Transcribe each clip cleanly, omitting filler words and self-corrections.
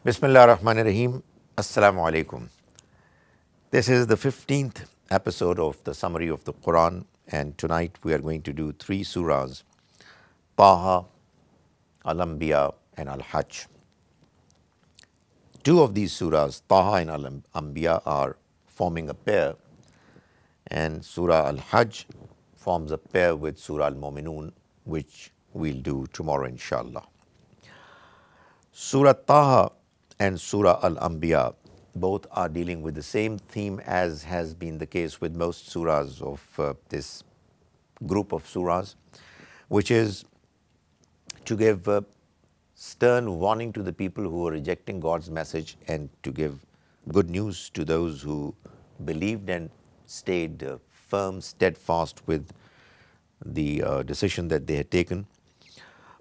Bismillah ar-Rahman ar-Rahim. Assalamu alaikum. This is the 15th episode of the summary of the Quran, and tonight we are going to do three surahs: Taha, Al-Anbiya, and Al-Hajj. Two of these surahs, Taha and Al-Anbiya, are forming a pair, and Surah Al-Hajj forms a pair with Surah Al-Mu'minun, which we'll do tomorrow, inshallah. Surah Taha and Surah Al-Anbiya both are dealing with the same theme as has been the case with most surahs of this group of surahs, which is to give stern warning to the people who are rejecting God's message and to give good news to those who believed and stayed firm, steadfast with the decision that they had taken.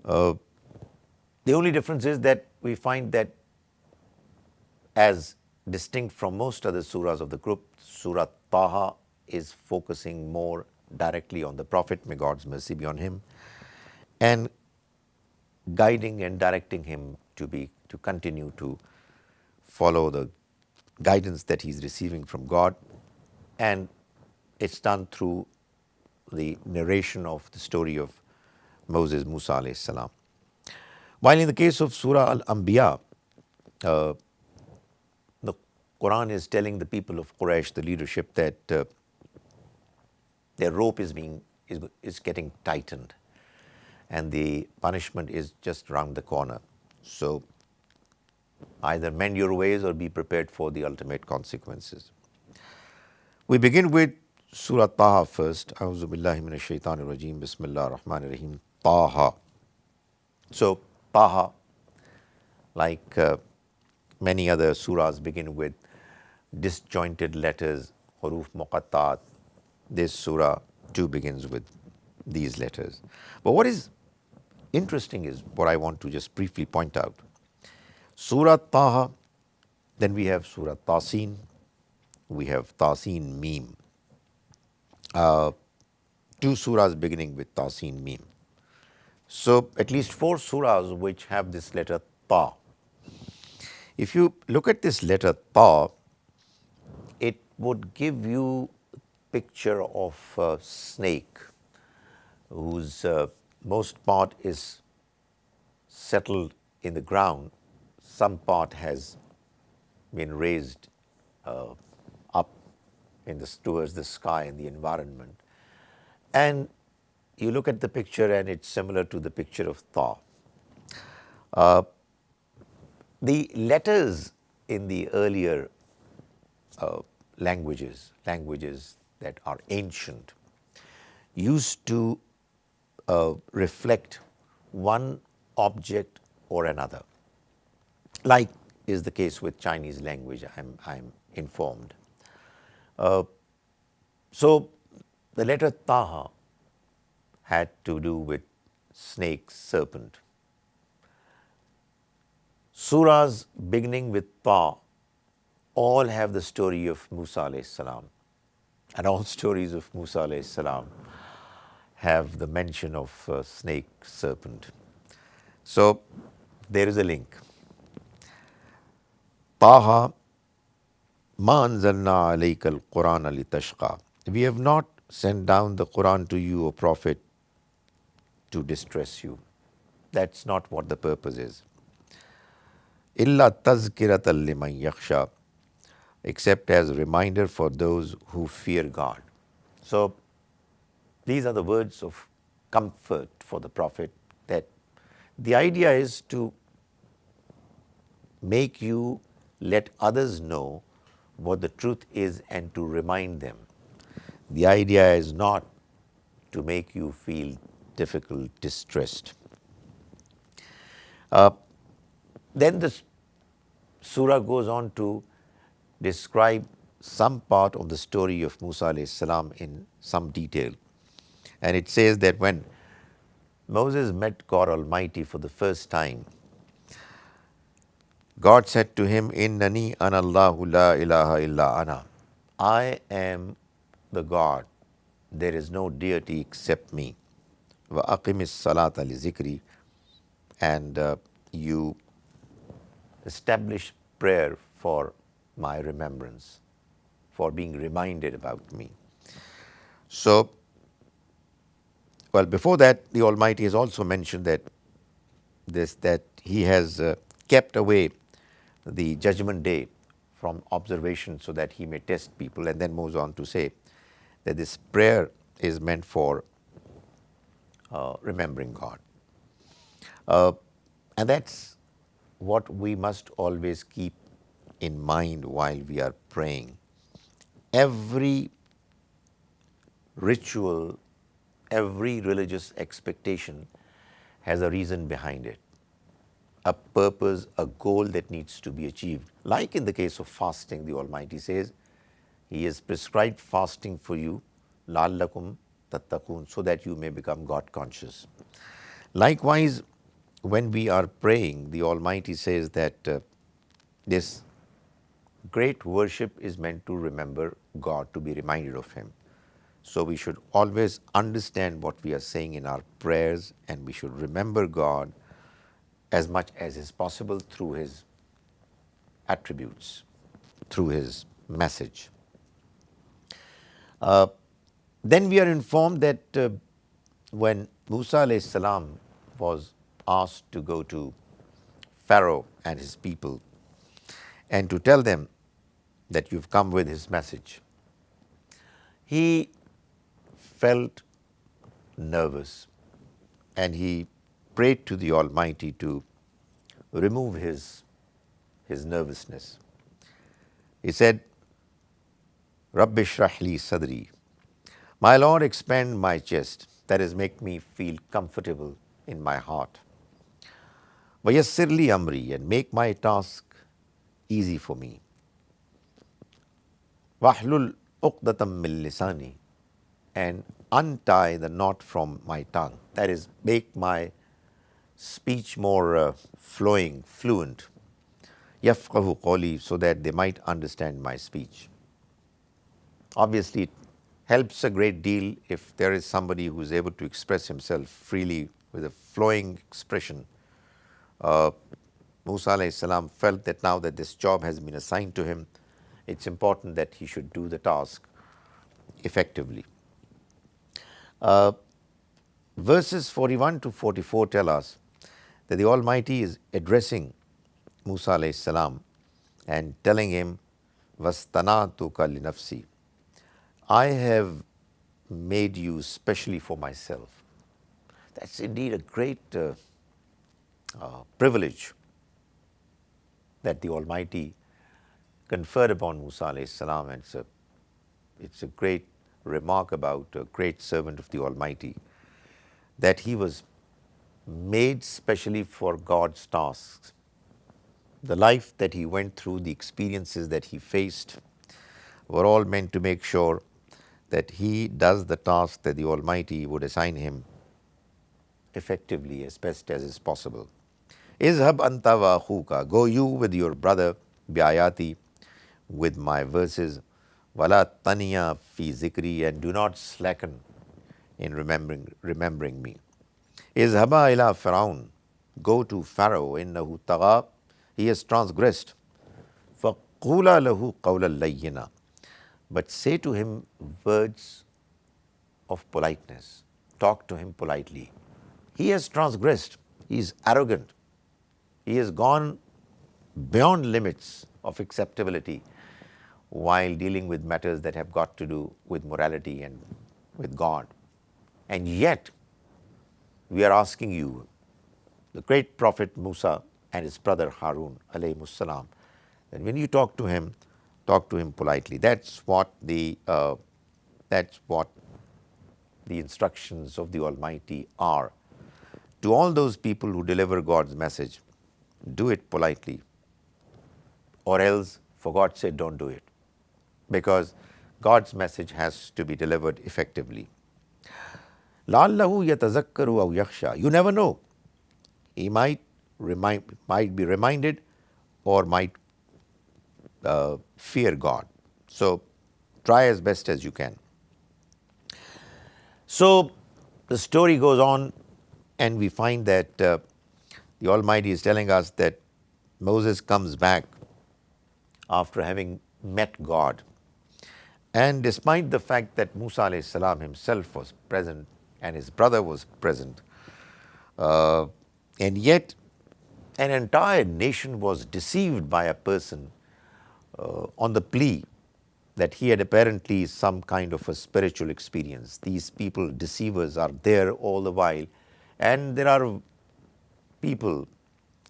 The only difference is that we find that, as distinct from most other surahs of the group, Surah Taha is focusing more directly on the Prophet, may God's mercy be on him, and guiding and directing him to continue to follow the guidance that he's receiving from God, and it's done through the narration of the story of Moses, Musa alayhi salam. While in the case of Surah Al-Anbiya, the Quran is telling the people of Quraysh, the leadership, that their rope is getting tightened, and the punishment is just around the corner. So either mend your ways or be prepared for the ultimate consequences. We begin with Surah Taha first. A'udhu billahi minash shaitanir rajim. Bismillah ar-Rahman ar-Rahim. Taha. So Taha, like many other surahs, begin with disjointed letters, huruf muqattat. This surah too begins with these letters. But what is interesting is what I want to just briefly point out. Surah Taha, then we have Surah Tasin, we have Tasin Mim. Two surahs beginning with Tasin Mim. So at least four surahs which have this letter Ta. If you look at this letter Ta, it would give you a picture of a snake whose most part is settled in the ground. Some part has been raised up towards the sky and the environment. And you look at the picture and it's similar to the picture of Ta. The letters in the earlier languages that are ancient, used to reflect one object or another, like is the case with Chinese language, I'm informed. So the letter Taha had to do with snake, serpent. Surahs beginning with Ta all have the story of Musa alayhi salam, and all stories of Musa alayhi salam have the mention of snake, serpent. So there is a link. Taha ma anzalna alayka al-Qur'ana litashqa. We have not sent down the Quran to you, O Prophet, to distress you. That's not what the purpose is. Illa tazkiratan liman yakhsha, except as a reminder for those who fear God. So these are the words of comfort for the Prophet, that the idea is to make you let others know what the truth is and to remind them. The idea is not to make you feel difficult, distressed. Then the surah goes on to describe some part of the story of Musa alayhi salam in some detail. And it says that when Moses met God Almighty for the first time, God said to him, Innani anallahu la ilaha illa ana. I am the God. There is no deity except me. Wa aqimis salata li zikri. And you establish prayer for my remembrance, for being reminded about me. So, well, before that, the Almighty has also mentioned that He has kept away the judgment day from observation so that He may test people, and then moves on to say that this prayer is meant for remembering God. And that's what we must always keep in mind while we are praying. Every ritual, every religious expectation has a reason behind it, a purpose, a goal that needs to be achieved. Like in the case of fasting, the Almighty says, He has prescribed fasting for you, la'allakum tattaqun, so that you may become God conscious. Likewise, when we are praying, the Almighty says that this great worship is meant to remember God, to be reminded of Him. So we should always understand what we are saying in our prayers, and we should remember God as much as is possible through His attributes, through His message. Then we are informed that when Musa alayhi salam was asked to go to Pharaoh and his people and to tell them that you've come with his message, he felt nervous and he prayed to the Almighty to remove his nervousness. He said, Rabbi shrah li sadri, my Lord, expand my chest, that is, make me feel comfortable in my heart. Vayassir li amri, and make my task easy for me. Wahlul uqdatam min lisani, and untie the knot from my tongue, that is, make my speech more flowing, fluent. Yafqahu qawli, so that they might understand my speech. Obviously, it helps a great deal if there is somebody who is able to express himself freely with a flowing expression. Musa alayhi salam felt that now that this job has been assigned to him, it's important that he should do the task effectively. Verses 41 to 44 tell us that the Almighty is addressing Musa alayhi salam and telling him, Vastanatuka li nafsi, I have made you specially for myself. That's indeed a great privilege that the Almighty conferred upon Musa alayhi salam, and it's a great remark about a great servant of the Almighty, that he was made specially for God's tasks. The life that he went through, the experiences that he faced, were all meant to make sure that he does the task that the Almighty would assign him effectively, as best as is possible. Izhab anta wa akhuka, go you with your brother, biayati, with my verses, wala taniya fi zikri, and do not slacken in remembering me. Izhaba ila Firaun, go to Pharaoh, innahu tagha, he has transgressed. Faqula lahu qawlan layyina, but say to him words of politeness. Talk to him politely. He has transgressed. He is arrogant. He has gone beyond limits of acceptability while dealing with matters that have got to do with morality and with God. And yet, we are asking you, the great Prophet Musa and his brother Harun alayhimus salam, that when you talk to him politely. That's what the instructions of the Almighty are. To all those people who deliver God's message, do it politely, or else, for God's sake, don't do it, because God's message has to be delivered effectively. لَعَلَّهُ يَتَذَكَّرُ أَوْ يَخْشَى, you never know. He might be reminded or might fear God. So try as best as you can. So the story goes on, and we find that the Almighty is telling us that Moses comes back after having met God. And despite the fact that Musa alayhi salam himself was present and his brother was present, and yet an entire nation was deceived by a person on the plea that he had apparently some kind of a spiritual experience. These people, deceivers, are there all the while, and there are people,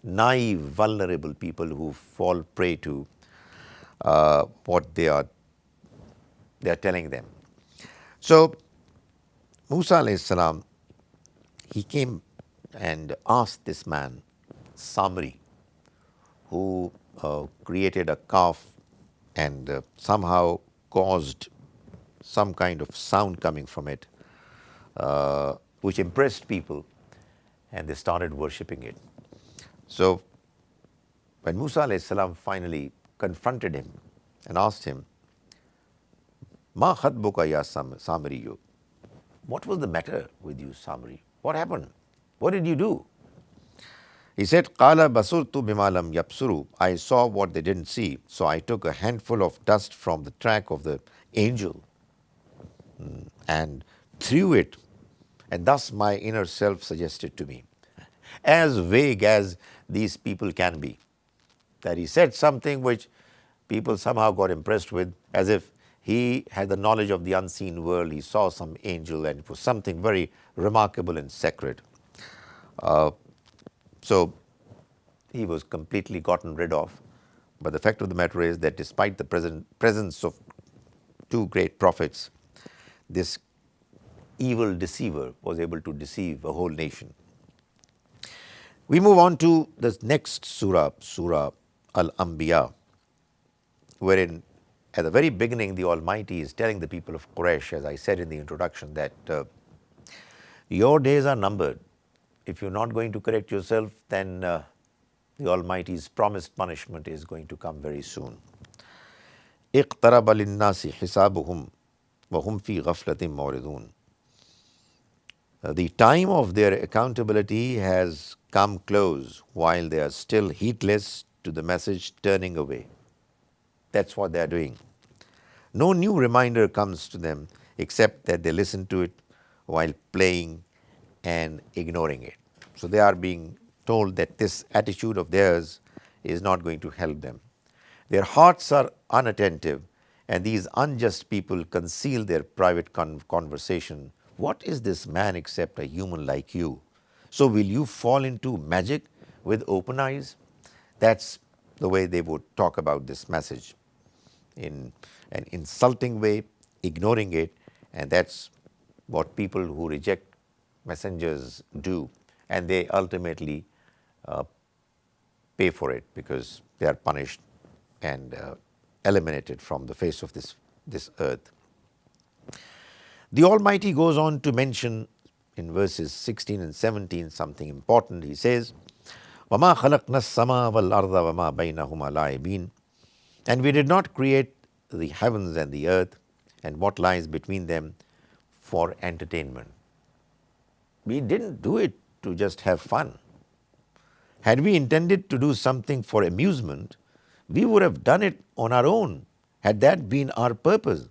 naive, vulnerable people who fall prey to what they are telling them. So Musa alayhi salam, he came and asked this man, Samri, who created a calf and somehow caused some kind of sound coming from it, which impressed people, and they started worshipping it. So when Musa alayhi salam finally confronted him and asked him, Ma khatbuka ya Samri, what was the matter with you, Samri? What happened? What did you do? He said, Qala basurtu bima lam yapsuru. I saw what they didn't see, so I took a handful of dust from the track of the angel and threw it, and thus my inner self suggested to me. As vague as these people can be, that he said something which people somehow got impressed with, as if he had the knowledge of the unseen world. He saw some angel and it was something very remarkable and sacred. So he was completely gotten rid of. But the fact of the matter is that despite the presence of two great prophets, this evil deceiver was able to deceive a whole nation. We move on to the next surah, Surah Al-Anbiya, wherein at the very beginning the Almighty is telling the people of Quraysh, as I said in the introduction, that your days are numbered. If you're not going to correct yourself, then the Almighty's promised punishment is going to come very soon. اقترب للناس حسابهم وهم في غفلة معرضون. The time of their accountability has come close while they are still heedless to the message, turning away. That's what they are doing. No new reminder comes to them except that they listen to it while playing and ignoring it. So they are being told that this attitude of theirs is not going to help them. Their hearts are unattentive, and these unjust people conceal their private conversation. What is this man except a human like you? So will you fall into magic with open eyes? That's the way they would talk about this message, in an insulting way, ignoring it, and that's what people who reject messengers do, and they ultimately pay for it because they are punished and eliminated from the face of this earth. The Almighty goes on to mention in verses 16 and 17 something important. He says, وَمَا خَلَقْنَا السَّمَاءَ وَالْأَرْضَ وَمَا بَيْنَهُمَا لَاعِبِينَ. And we did not create the heavens and the earth and what lies between them for entertainment. We didn't do it to just have fun. Had we intended to do something for amusement, we would have done it on our own, had that been our purpose.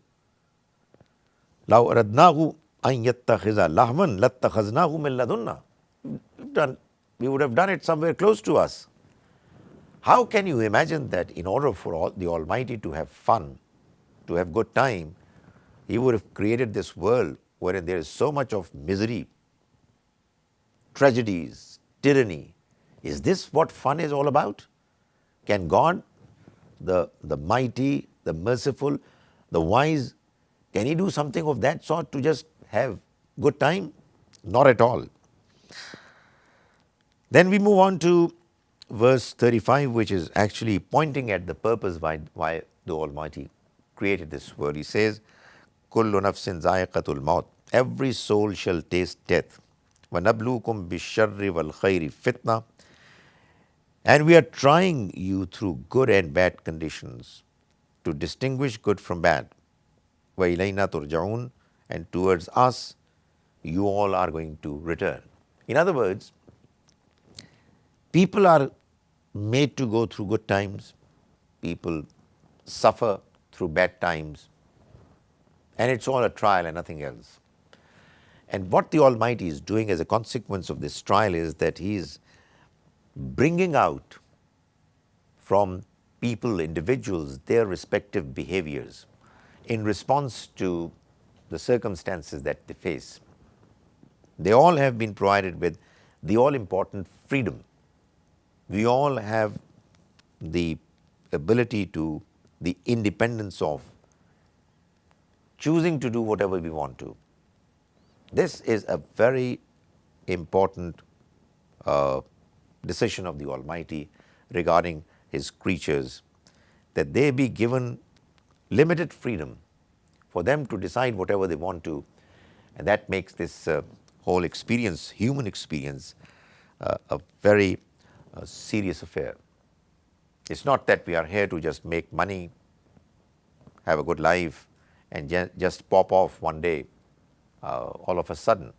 لَوْ أَرَدْنَاهُ أَنْ يَتَّخِذَ لَهْوًا لَاتَّخَذْنَاهُ مِنْ لَدُنَّا. We would have done it somewhere close to us. How can you imagine that in order for the Almighty to have fun, to have good time, He would have created this world wherein there is so much of misery, tragedies, tyranny? Is this what fun is all about? Can God, the mighty, the merciful, the wise, can He do something of that sort to just have good time? Not at all. Then we move on to verse 35, which is actually pointing at the purpose why the Almighty created this world. He says, Kullu nafsin za'iqatul maut. Every soul shall taste death. وَنَبْلُوكُمْ بِالشَّرِّ وَالْخَيْرِ fitna. And we are trying you through good and bad conditions to distinguish good from bad. وَإِلَيْنَا تُرْجَعُونَ. And towards us, you all are going to return. In other words, people are made to go through good times, people suffer through bad times, and it's all a trial and nothing else. And what the Almighty is doing as a consequence of this trial is that He is bringing out from people, individuals, their respective behaviors in response to the circumstances that they face. They all have been provided with the all-important freedom. We all have the ability to, the independence of choosing to do whatever we want to. This is a very important decision of the Almighty regarding His creatures, that they be given limited freedom for them to decide whatever they want to, and that makes this whole experience, human experience, a very serious affair. It's not that we are here to just make money, have a good life, and just pop off one day, all of a sudden,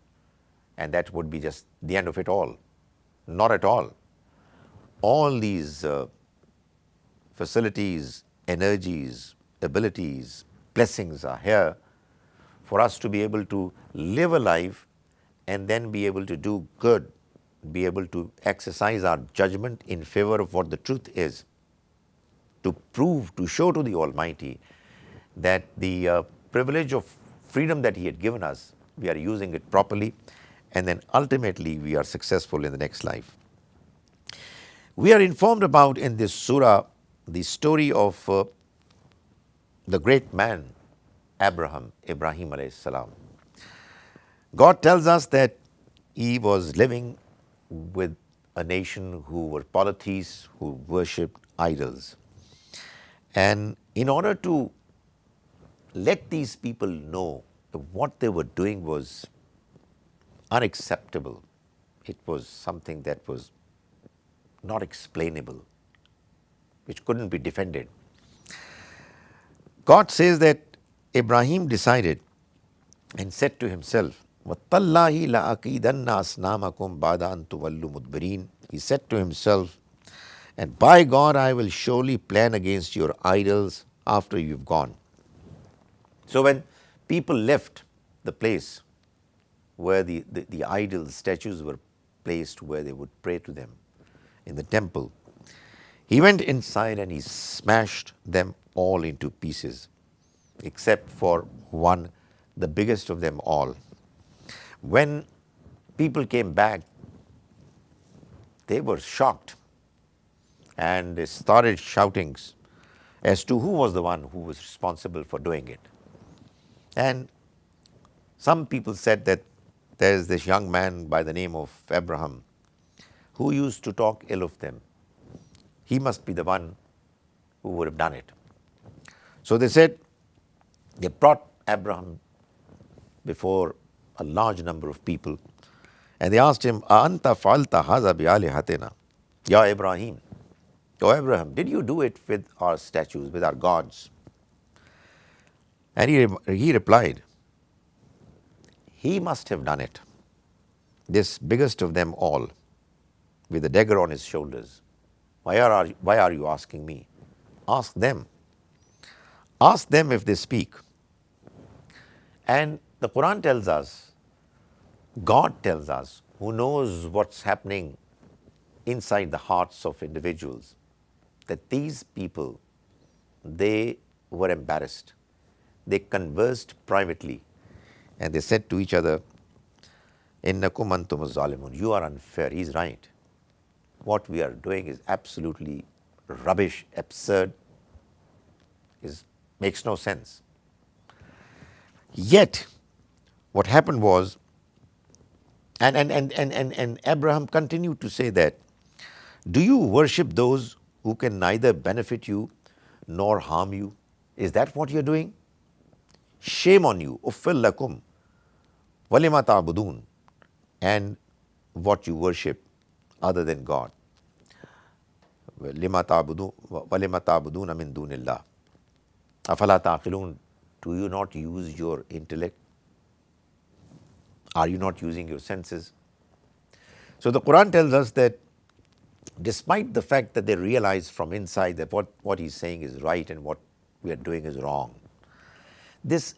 and that would be just the end of it all. Not at all. All these facilities, energies, abilities, blessings are here for us to be able to live a life and then be able to do good, be able to exercise our judgment in favor of what the truth is, to prove, to show to the Almighty that the privilege of freedom that He had given us, we are using it properly, and then ultimately we are successful in the next life. We are informed about in this surah the story of the great man Ibrahim alayhi salam. God tells us that he was living with a nation who were polytheists, who worshipped idols. And in order to let these people know that what they were doing was unacceptable, it was something that was not explainable, which couldn't be defended. God says that Ibrahim decided and said to himself, وَالتَّاللَّهِ لَأَكِيدَنَّ أَصْنَامَكُمْ بَعْدَ أَن تُوَلُّوا مُدْبِرِينَ. He said to himself, and by God, I will surely plan against your idols after you've gone. So when people left the place where the idols, statues were placed, where they would pray to them in the temple, he went inside and he smashed them all into pieces, except for one, the biggest of them all. When people came back, they were shocked and they started shouting as to who was the one who was responsible for doing it. And some people said that there is this young man by the name of Abraham who used to talk ill of them. He must be the one who would have done it. So they said, they brought Abraham before a large number of people and they asked him, A'anta fa'alta haza bi'alihatina? Ya Ibrahim, O Abraham, did you do it with our statues, with our gods? And he replied, he must have done it, this biggest of them all, with a dagger on his shoulders. Why are you asking me? Ask them. Ask them if they speak. And the Quran tells us, God tells us, who knows what's happening inside the hearts of individuals, that these people, they were embarrassed. They conversed privately and they said to each other, Innakum antum az-zalimun, you are unfair. He's right. What we are doing is absolutely rubbish, absurd, makes no sense. Yet, what happened was, and Abraham continued to say that, do you worship those who can neither benefit you nor harm you? Is that what you're doing? Shame on you, uffil lakum, walima ta'budun, and what you worship other than God. Walima ta'buduna min dunillah. Afala ta'qilun, do you not use your intellect? Are you not using your senses? So the Quran tells us that despite the fact that they realize from inside that what he's saying is right and what we are doing is wrong. This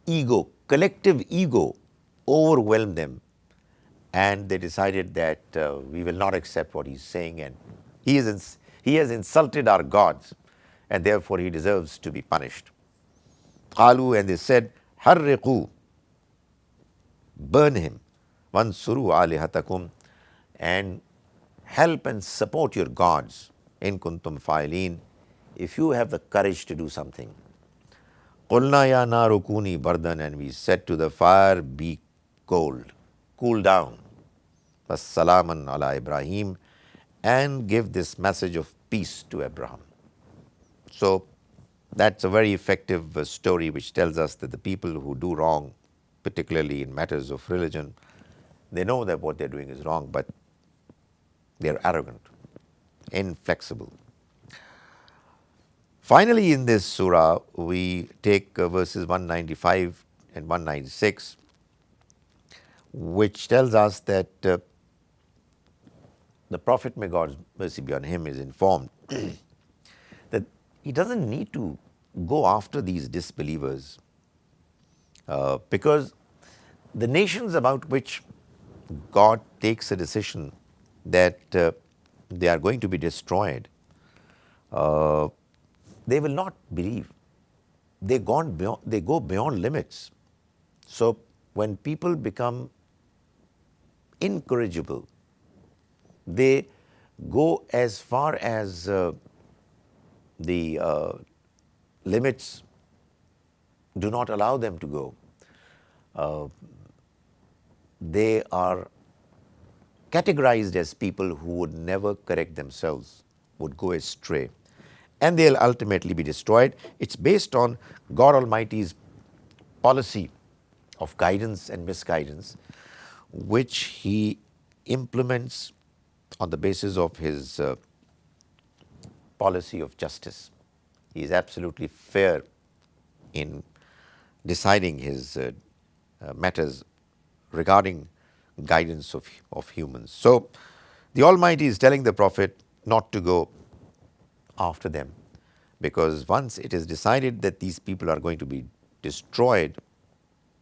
ego, collective ego, overwhelmed them, and they decided that we will not accept what he's saying, and he has insulted our gods, and therefore he deserves to be punished. Qalu, and they said, Harriqu, burn him, wansuru alihatakum, and help and support your gods, in kuntum fa'ilin, if you have the courage to do something. Qulna ya naru kuni bardan, and we said to the fire, be cold, cool down. Wassalaman ala Ibrahim, and give this message of peace to Abraham. So that's a very effective story which tells us that the people who do wrong, particularly in matters of religion, they know that what they're doing is wrong, but they're arrogant, inflexible. Finally, in this surah, we take verses 195 and 196, which tells us that the Prophet, may God's mercy be on him, is informed that he doesn't need to go after these disbelievers because the nations about which God takes a decision that they are going to be destroyed, they will not believe. They go beyond limits. So when people become incorrigible, they go as far as the limits do not allow them to go. They are categorized as people who would never correct themselves, would go astray, and they'll ultimately be destroyed. It's based on God Almighty's policy of guidance and misguidance, which he implements on the basis of his policy of justice. He is absolutely fair in deciding his matters regarding guidance of humans. So the Almighty is telling the Prophet not to go after them, because once it is decided that these people are going to be destroyed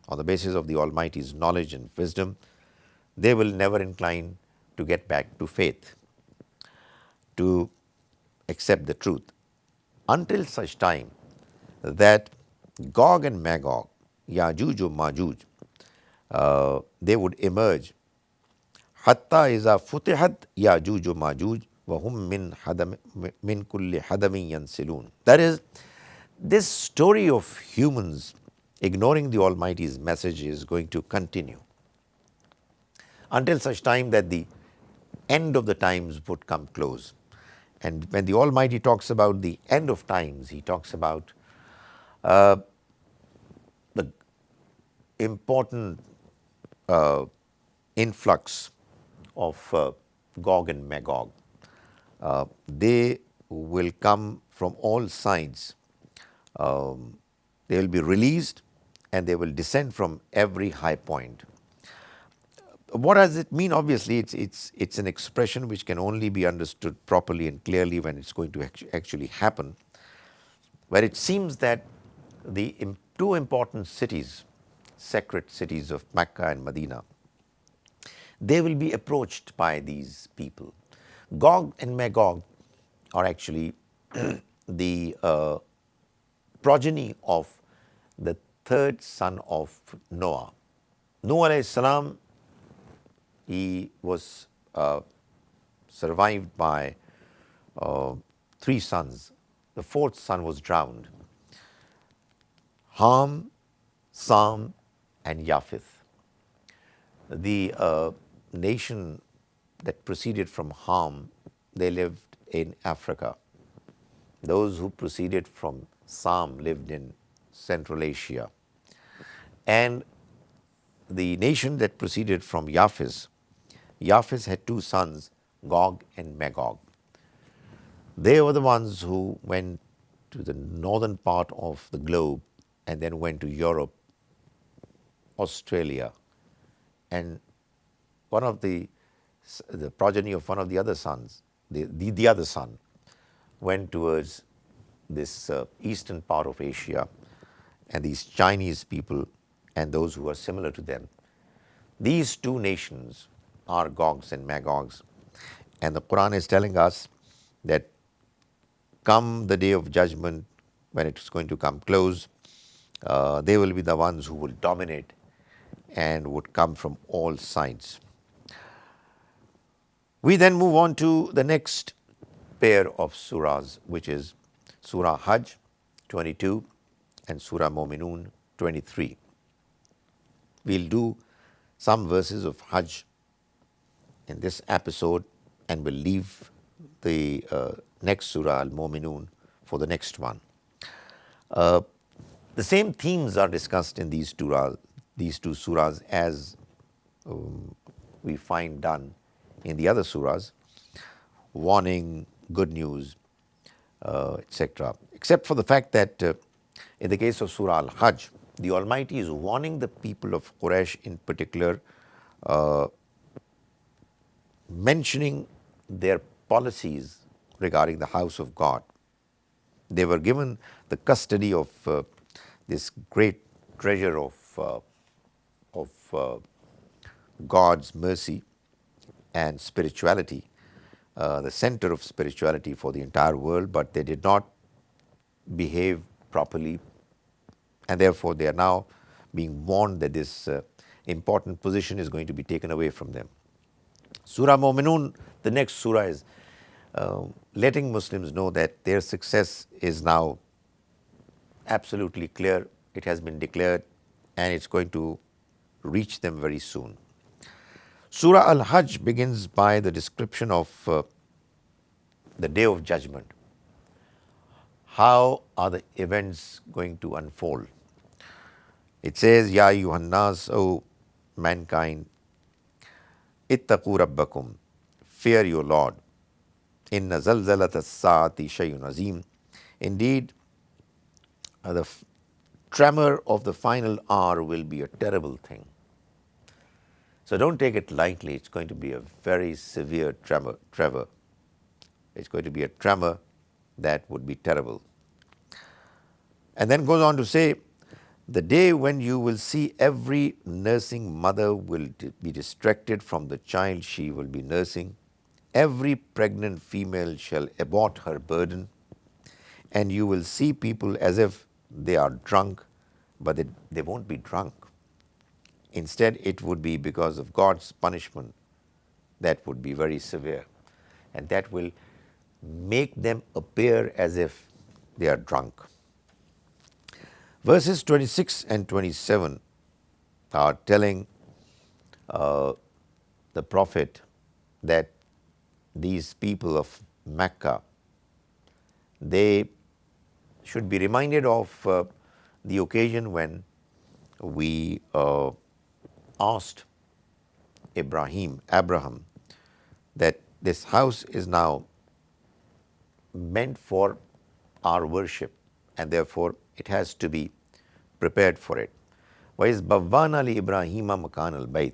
on the basis of the Almighty's knowledge and wisdom, they will never incline to get back to faith, to accept the truth, until such time that Gog and Magog, Yajuj or Majuj, they would emerge. Hatta iza futihat Yajuj or Majuj wa hum min kulli hadamin yansilun. That is, this story of humans ignoring the Almighty's message is going to continue until such time that the end of the times would come close. And when the Almighty talks about the end of times, he talks about the important influx of Gog and Magog. They will come from all sides. They will be released and they will descend from every high point. What does it mean? Obviously, it's an expression which can only be understood properly and clearly when it's going to actually happen, where it seems that the two important cities, sacred cities of Mecca and Medina, they will be approached by these people. Gog and Magog are actually the progeny of the third son of Noah. Noah alayhi salam, he was survived by 3 sons. The 4th son was drowned. Ham, Sam, and Japheth. The nation that proceeded from Ham, they lived in Africa. Those who proceeded from Sam lived in Central Asia. And the nation that proceeded from Japheth had 2 sons, Gog and Magog. They were the ones who went to the northern part of the globe and then went to Europe, Australia, and one of the progeny of one of the other sons, the other son, went towards this eastern part of Asia, and these Chinese people and those who are similar to them. These two nations are Gogs and Magogs, and the Quran is telling us that come the day of judgment, when it's going to come close, they will be the ones who will dominate and would come from all sides. We then move on to the next pair of surahs, which is Surah Hajj 22 and Surah Mu'minun 23. We'll do some verses of Hajj in this episode, and we'll leave the next Surah Al-Mu'minun for the next one. The same themes are discussed in these two surahs as we find done in the other surahs: warning, good news, etc. Except for the fact that in the case of Surah Al-Hajj, the Almighty is warning the people of Quraysh in particular, mentioning their policies regarding the house of God. They were given the custody of this great treasure of God's mercy and spirituality, the center of spirituality for the entire world, but they did not behave properly, and therefore they are now being warned that this important position is going to be taken away from them. Surah Mu'minun, the next surah, is letting Muslims know that their success is now absolutely clear. It has been declared, and it's going to reach them very soon. Surah Al-Hajj begins by the description of the Day of Judgment. How are the events going to unfold? It says, Ya ayyuhan nas, O mankind, ittaqu rabbakum, fear your Lord. Inna zalzalat as-saati shay'un azim. Indeed, the tremor of the final hour will be a terrible thing. So don't take it lightly. It's going to be a very severe tremor. It's going to be a tremor that would be terrible. And then goes on to say, the day when you will see every nursing mother will be distracted from the child she will be nursing. Every pregnant female shall abort her burden, and you will see people as if they are drunk, but they won't be drunk. Instead, it would be because of God's punishment that would be very severe, and that will make them appear as if they are drunk. Verses 26 and 27 are telling the Prophet that these people of Mecca, they should be reminded of the occasion when we asked Abraham, that this house is now meant for our worship, and therefore it has to be prepared for it. وَإِذْ بَوَّأْنَا لِإِبْرَاهِيمَ مَكَانَ الْبَيْتِ,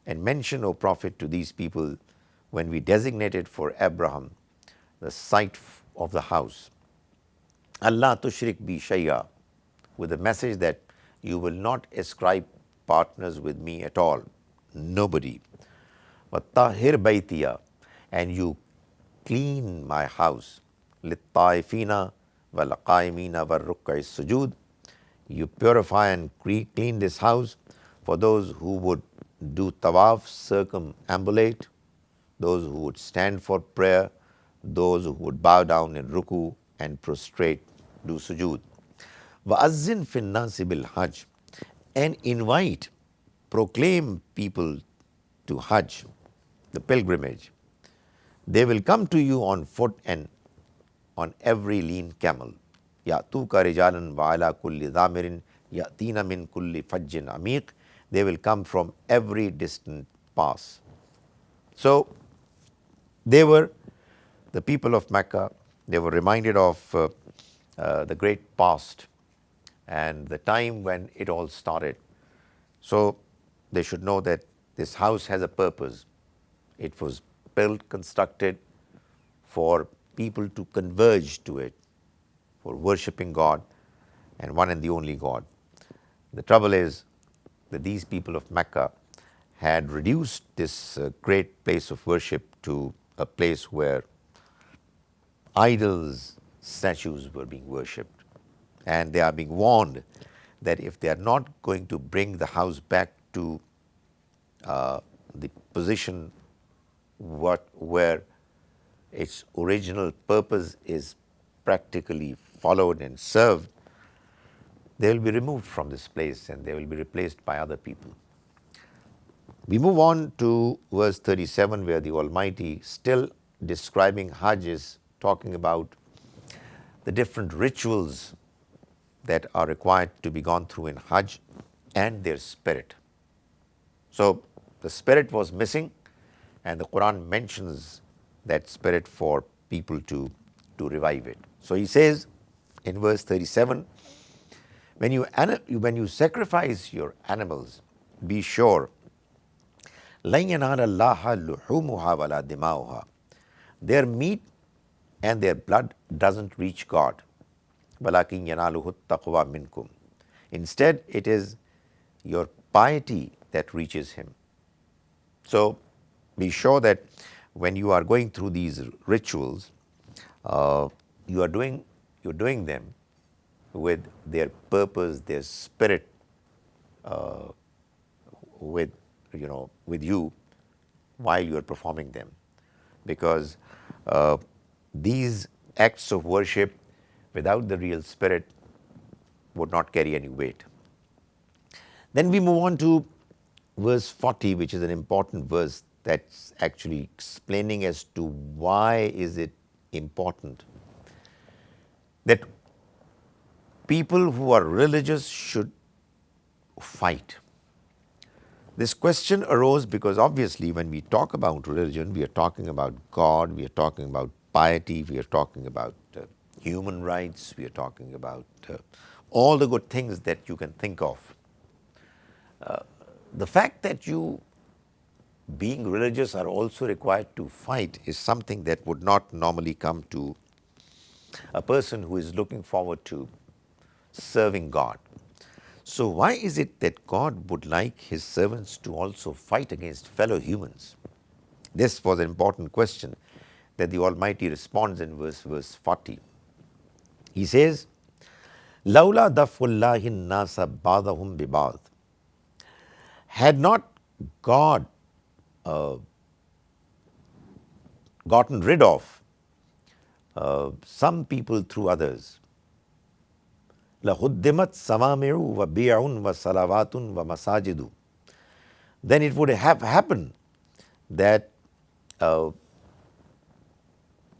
and mention, O Prophet, to these people when we designated for Abraham the site of the house. Allah tushrik bi shay'a, with the message that you will not ascribe partners with me at all, nobody. وَطَّهِرْ بَيْتِيَا, and you clean my house. لِلطَّائِفِينَ وَالْقَائِمِينَ وَالرُّكَّعِ السُّجُودِ, you purify and clean this house for those who would do tawaf, circumambulate, those who would stand for prayer, those who would bow down in ruku and prostrate, do sujood. وَأَذِّن فِي النَّاسِ بِالْحَجِّ, and invite, proclaim people to Hajj, the pilgrimage. They will come to you on foot and on every lean camel. يَأْتُوكَ رِجَالًا وَعَلَى كُلِّ ضَامِرٍ يَأْتِينَ مِنْ كُلِّ فَجٍّ عَمِيقٍ, they will come from every distant pass. So they were, the people of Mecca, they were reminded of the great past and the time when it all started. So they should know that this house has a purpose. It was built, constructed for people to converge to it, for worshipping God and one and the only God. The trouble is that these people of Mecca had reduced this great place of worship to a place where idols, statues were being worshipped. And they are being warned that if they are not going to bring the house back to the position where its original purpose is practically followed and served, they will be removed from this place and they will be replaced by other people. We move on to verse 37, where the Almighty, still describing Hajj, is talking about the different rituals that are required to be gone through in Hajj and their spirit. So the spirit was missing, and the Quran mentions that spirit for people to revive it. So he says in verse 37, when you sacrifice your animals, be sure, لَن يَنَالَ اللَّهَ لُحُومُهَا وَلَا دِمَاؤُهَا. Their meat and their blood doesn't reach God. وَلَكِنْ يَنَالُهُ التَّقْوَى مِنْكُمْ. Instead, it is your piety that reaches Him. So be sure that when you are going through these rituals, you're doing them with their purpose, their spirit, with you while you are performing them, because these acts of worship without the real spirit would not carry any weight. Then we move on to verse 40, which is an important verse that's actually explaining as to why is it important that people who are religious should fight. This question arose because obviously when we talk about religion, we are talking about God, we are talking about piety, we are talking about human rights, we are talking about all the good things that you can think of. The fact that you, being religious, are also required to fight is something that would not normally come to a person who is looking forward to serving God. So why is it that God would like His servants to also fight against fellow humans? This was an important question that the Almighty responds in verse 40. He says, لَوْلَا دَفْعُ اللَّهِ النَّاسَ بَعْضَهُمْ بِبَعْضٍ. Had not God gotten rid of some people through others, لَهُدِّمَتْ سَوَامِعُ وَبِيعٌ وَصَلَوَاتٌ وَمَسَاجِدُ. Then it would have happened that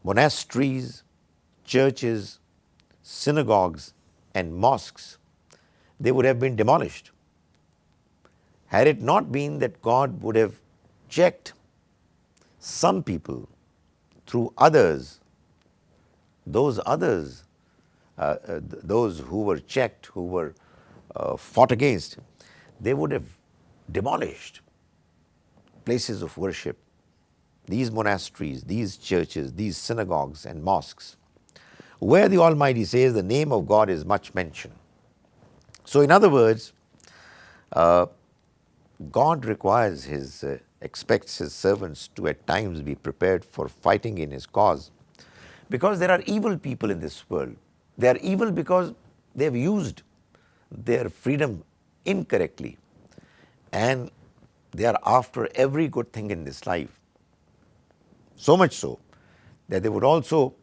monasteries, churches, synagogues and mosques, they would have been demolished. Had it not been that God would have checked some people through others, those others, those who were checked, who were fought against, they would have demolished places of worship, these monasteries, these churches, these synagogues and mosques, where the Almighty says the name of God is much mentioned. So in other words, God requires expects His servants to at times be prepared for fighting in His cause, because there are evil people in this world. They are evil because they have used their freedom incorrectly, and they are after every good thing in this life. So much so that they would also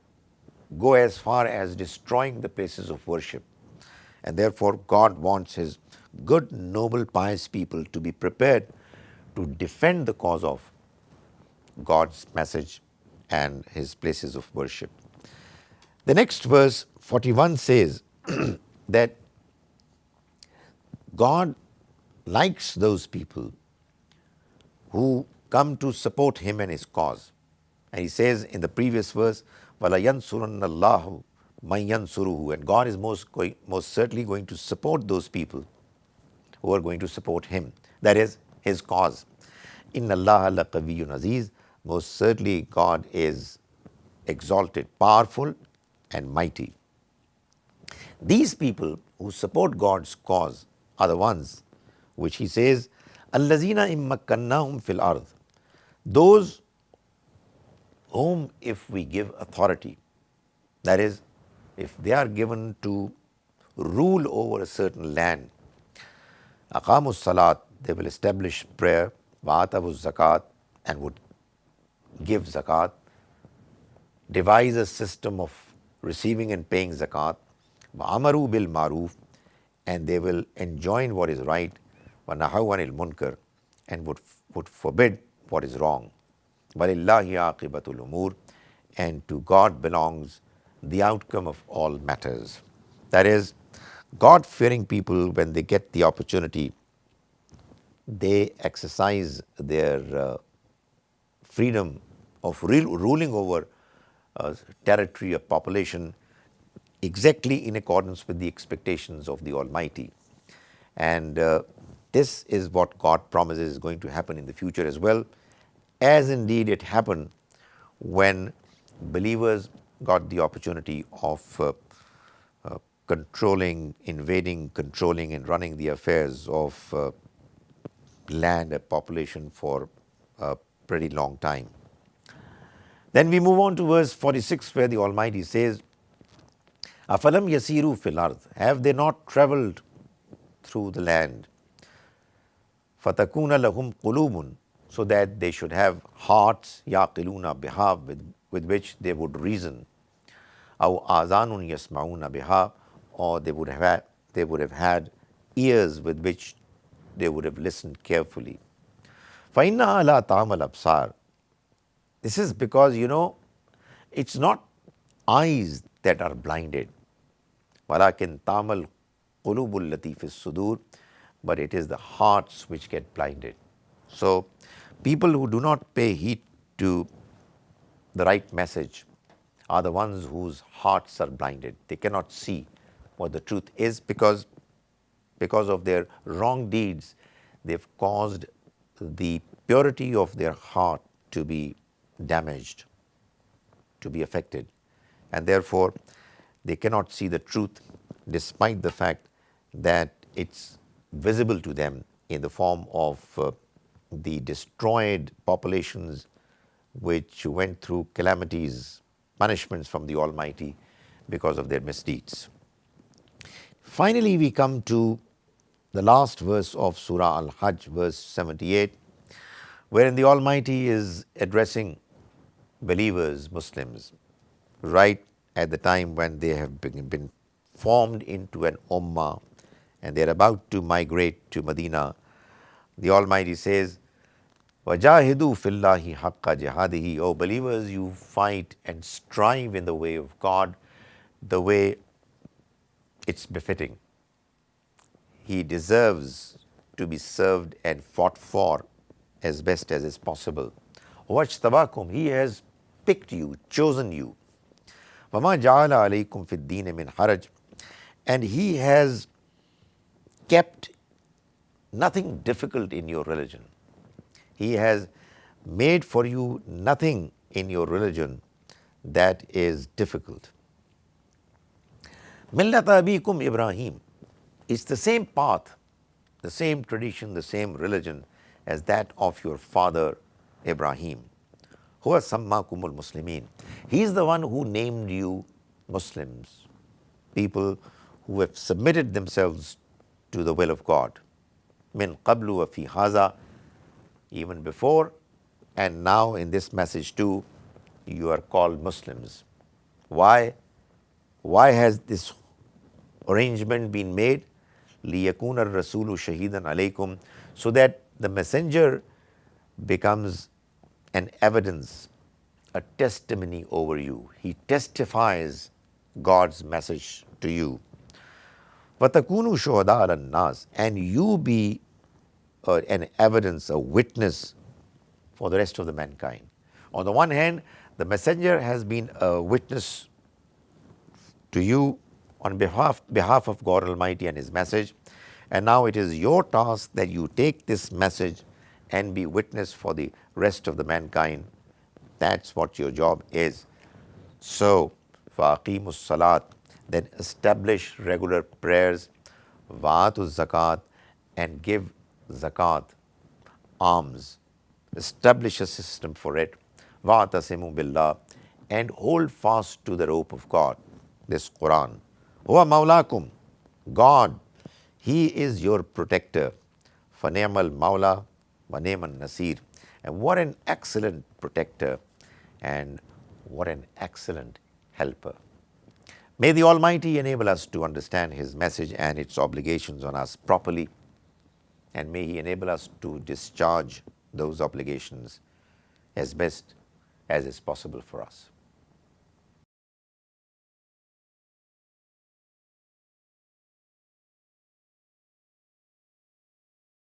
go as far as destroying the places of worship. And therefore God wants His good, noble, pious people to be prepared to defend the cause of God's message and His places of worship. The next verse 41 says that God likes those people who come to support Him and His cause. And He says in the previous verse, وَلَا يَنْصُرَنَّ اللَّهُ مَنْ يَنْصُرُهُ. And God is most certainly going to support those people who are going to support Him, that is His cause. إِنَّ اللَّهَ لَقَوِيٌّ عَزِيزٌ. Most certainly God is exalted, powerful and mighty. These people who support God's cause are the ones which he says, Allazina immakkannahum fil ard. Those whom if we give authority, that is, if they are given to rule over a certain land, aqamus salat, they will establish prayer, wa'atawu zakat, and would give zakat, devise a system of receiving and paying zakat, wa'amaru bil maroof, and they will enjoin what is right, wa nahaw anil munkar, and would forbid what is wrong. Walillahi aqibatul umur, and to God belongs the outcome of all matters. That is, God-fearing people, when they get the opportunity, they exercise their freedom of ruling over territory, a population, exactly in accordance with the expectations of the Almighty. And this is what God promises is going to happen in the future as well, as indeed it happened when believers got the opportunity of controlling, invading, controlling and running the affairs of land and population for a pretty long time. Then we move on to verse 46, where the Almighty says, Afalam yasiru fil ard, have they not travelled through the land? Fatakuna lahum qulubun, so that they should have hearts, yaqiluna biha, with which they would reason. Aw azanun yasmauna biha, or they would have had ears with which they would have listened carefully. فَإِنَّهَا لَا تَعْمَى الْأَبْصَارِ. This is because, it's not eyes that are blinded. وَلَكِنْ تَعْمَى الْقُلُوبُ الَّتِي فِي الصُّدُورِ, but it is the hearts which get blinded. So, people who do not pay heed to the right message are the ones whose hearts are blinded. They cannot see what the truth is because of their wrong deeds. They've caused the purity of their heart to be damaged, to be affected, and therefore they cannot see the truth despite the fact that it's visible to them in the form of the destroyed populations which went through calamities, punishments from the Almighty because of their misdeeds. Finally, we come to the last verse of Surah Al-Hajj, verse 78, wherein the Almighty is addressing believers, Muslims, right at the time when they have been formed into an ummah and they are about to migrate to Medina. The Almighty says, وَجَاهِدُوا فِي اللَّهِ حَقَّ جِهَادِهِ. O believers, you fight and strive in the way of God, the way it's befitting. He deserves to be served and fought for as best as is possible. وَاجْتَبَاكُمْ, He has picked you, chosen you. وَمَا جَعَلَ عَلَيْكُمْ فِي الدِّينِ مِنْ حَرَجٍ, and He has kept nothing difficult in your religion. He has made for you nothing in your religion that is difficult. Millat abikum Ibrahim, it's the same path, the same tradition, the same religion as that of your father Ibrahim. Huwa sammakumul muslimin. He is the one who named you Muslims, people who have submitted themselves to the will of God. Min qablu wa fi haza, even before and now in this message too, you are called Muslims. Why? Why has this arrangement been made? لِيَكُونَ الرَّسُولُ شَهِيدًا عَلَيْكُمْ, so that the messenger becomes an evidence, a testimony over you. He testifies God's message to you. وَتَكُونُوا شُهَدَاءَ عَلَى النَّاسِ, and you be an evidence, a witness for the rest of the mankind. On the one hand, the messenger has been a witness to you on behalf of God Almighty and His message, and now it is your task that you take this message and be witness for the rest of the mankind. That's what your job is. So, فَأَقِيمُوا الصَّلَاةِ, then establish regular prayers, وَآتُوا الزَّكَاةِ, and give zakat, alms, establish a system for it, وَاعْتَصِمُوا بِاللَّهِ, and hold fast to the rope of God, this Quran. Huwa Mawlakum, God, He is your protector. فَنِعْمَ الْمَوْلَى وَنِعْمَ النَّصِيرُ, and what an excellent protector and what an excellent helper. May the Almighty enable us to understand His message and its obligations on us properly, and may He enable us to discharge those obligations as best as is possible for us.